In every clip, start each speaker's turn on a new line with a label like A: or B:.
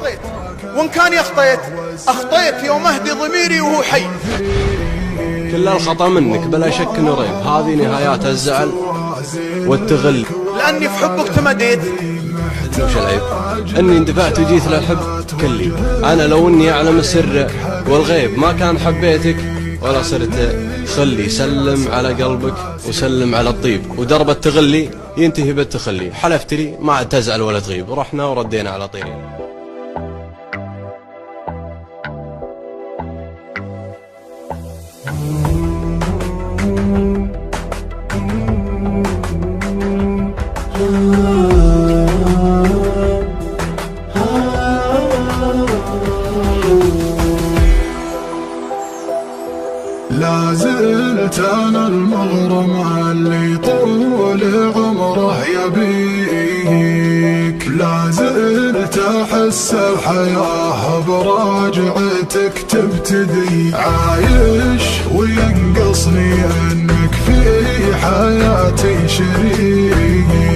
A: أخطيت، وإن كان يخطيت أخطيت يوم أهدي ضميري وهو حي.
B: كل الخطأ منك بلا شك وريب، هذه نهايات الزعل والتغل.
A: لأني في حبك تمديت.
B: وش العيب؟ أني اندفعت وجيت للحب كلي. أنا لو أني أعلم السر والغيب ما كان حبيتك ولا صرت خلي. سلم على قلبك وسلم على الطيب، ودرب التغلي ينتهي بالتخلي. حلفت لي ما عاد تزعل ولا تغيب، رحنا وردينا على طيرين.
C: لا زلت أنا المغرم اللي طول عمره يبيك، لا زلت أحس الحياة براجعتك تبتدي. عايش وينقصني أنك في حياتي شريك،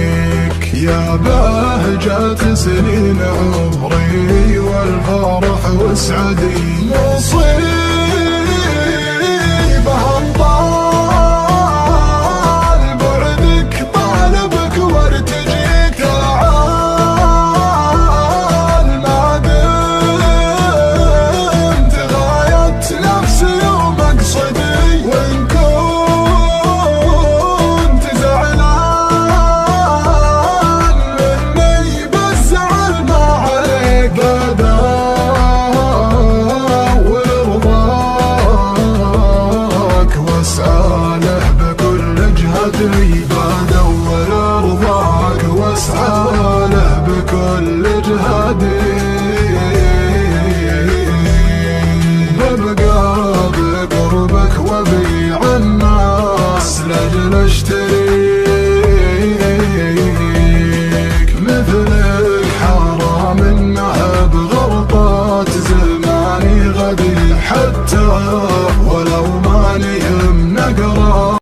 C: يا بهجة سنين عمري والفرح وسعدي.